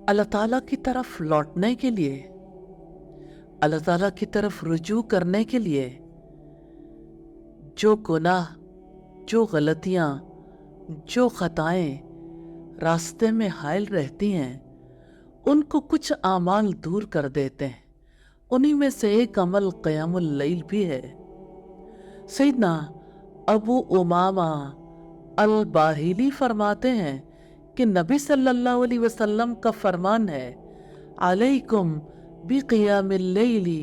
अल्लाह ताला की तरफ लौटने के लिए, अल्लाह ताला की तरफ रुजू करने के लिए जो गुनाह, जो गलतियाँ, जो खताएं रास्ते में हायल रहती हैं, उनको कुछ आमाल दूर कर देते हैं। उन्हीं में से एक अमल क़यामुल लैल भी है। सैयदना अबू उमामा अल बाहिली फरमाते हैं कि नबी सल्लल्लाहु अलैहि वसल्लम का फरमान है, अलैकुम बिक़ियामिल लैली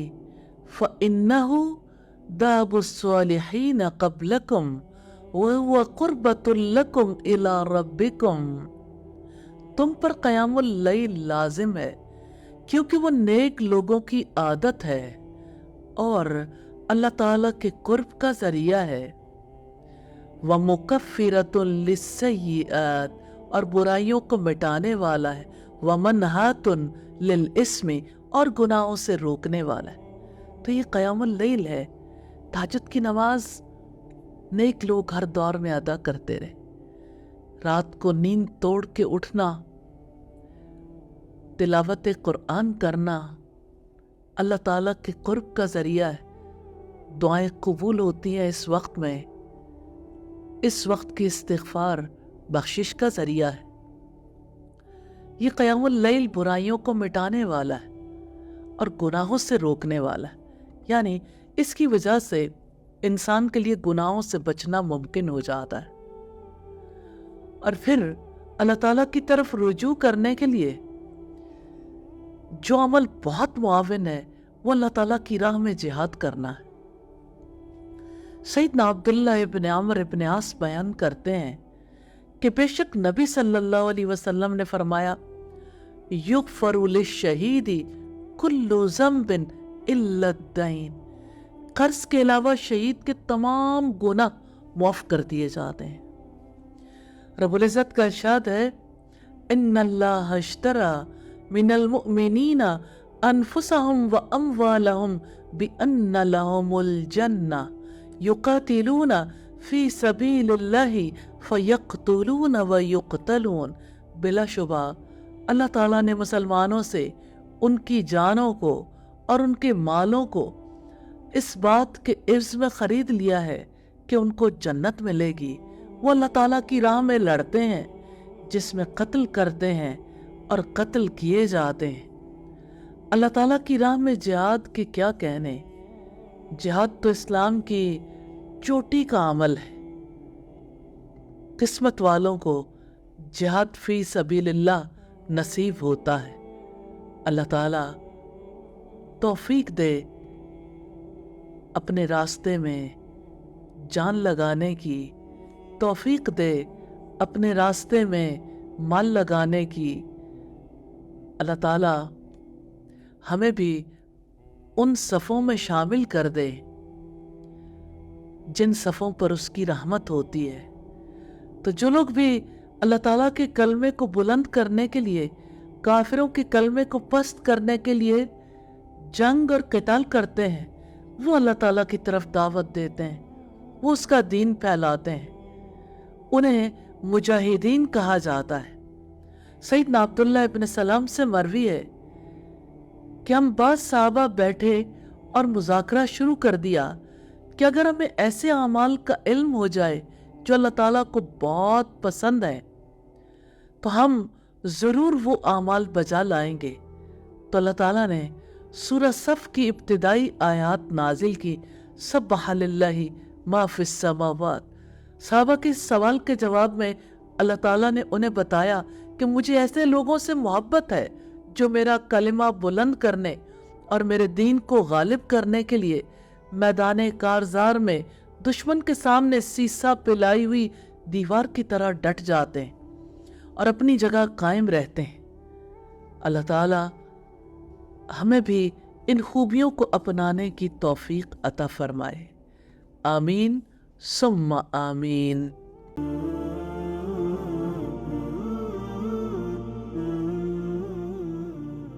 फ़इन्नहु दाबुस्सालिहीन क़ब्लकुम व हुवा क़ुर्बतुल लकुम इला रब्बिकुम। तुम पर क़यामुल लैल लाजिम है, क्योंकि वो नेक लोगों की आदत है और अल्लाह ताला के कुर्ब का ज़रिया है। व मुकफ़्फ़िरतुन लिस्सय्यिआत, और बुराइयों को मिटाने वाला है। व मनहातुन लिल इस्मी, और गुनाहों से रोकने वाला है। तो ये क़यामुल लैल है। तहज्जुद की नमाज नेक लोग हर दौर में अदा करते रहे। रात को नींद तोड़ के उठना, तिलावत कुरान करना अल्लाह ताला के कुर्ब का ज़रिया है। दुआएं कबूल होती हैं इस वक्त में। इस वक्त की इस्तिग़फ़ार बख्शिश का ज़रिया है। ये क़यामुल लैल बुराइयों को मिटाने वाला है और गुनाहों से रोकने वाला है। यानी इसकी वजह से इंसान के लिए गुनाहों से बचना मुमकिन हो जाता है। और फिर अल्लाह ताला की तरफ रुजू करने के लिए जो अमल बहुत मुआविन है, वो अल्लाह ताला की राह में जिहाद करना है। सैयदना अब्दुल्लाह इब्न अमर इब्न आस बयान करते हैं कि बेशक नबी सल्लल्लाहु अलैहि वसल्लम ने फरमाया, युग़फ़रु लिश्शहीदी कुल्लु ज़म्बिन इल्ला अद-दैन। कर्ज के अलावा शहीद के तमाम गुनाह माफ़ कर दिए जाते हैं। रब्बुल इज़्ज़त का इरशाद है, इन्नल्लाह अश्तरा मिनल मुअमिनीना अनफुसहुम व अम्वालहुम बिअन्न लहुमुल जन्ना युक़ातिलूना फ़ी सबीलिल्लाहि फ़यक़्तुलून व युक़्तलून। बिलाशुबा अल्लाह ताला ने मुसलमानों से उनकी जानों को और उनके मालों को इस बात के इर्ज़ में ख़रीद लिया है कि उनको जन्नत मिलेगी। वो अल्लाह ताला की राह में लड़ते हैं, जिसमें कत्ल करते हैं और कत्ल किए जाते हैं। अल्लाह ताला की राह में जिहाद के क्या कहने। जिहाद तो इस्लाम की चोटी का अमल है। किस्मत वालों को जिहाद फी सबीलिल्लाह नसीब होता है। अल्लाह ताला तौफीक दे अपने रास्ते में जान लगाने की, तौफीक दे अपने रास्ते में माल लगाने की। अल्लाह ताला हमें भी उन सफ़ों में शामिल कर दे जिन सफ़ों पर उसकी रहमत होती है। तो जो लोग भी अल्लाह ताला के कलमे को बुलंद करने के लिए, काफिरों के कलमे को पस्त करने के लिए जंग और क़िताल करते हैं, वो अल्लाह ताला की तरफ दावत देते हैं, वो उसका दीन फैलाते हैं, उन्हें मुजाहिदीन कहा जाता है। सैयदना अब्दुल्लाह इब्न सलाम से मरवी है कि हम बाद साहबा बैठे और मुज़ाकरा शुरू कर दिया कि अगर हमें ऐसे अमाल का इल्म हो जाए जो अल्लाह ताला को बहुत पसंद है, तो हम ज़रूर वो अमाल बजा लाएंगे। तो अल्लाह ताला ने सूरह सफ़ की इब्तिदाई आयात नाजिल की, सब्बह लिल्लाहि मा फिस समावात। साहबा के सवाल के जवाब में अल्लाह ताला ने उन्हें बताया कि मुझे ऐसे लोगों से मोहब्बत है जो मेरा कलिमा बुलंद करने और मेरे दीन को गालिब करने के लिए मैदान कारज़ार में दुश्मन के सामने सीसा पिलाई हुई दीवार की तरह डट जाते हैं और अपनी जगह कायम रहते हैं। अल्लाह ताला हमें भी इन खूबियों को अपनाने की तौफीक अता फरमाए। आमीन सुम्मा आमीन।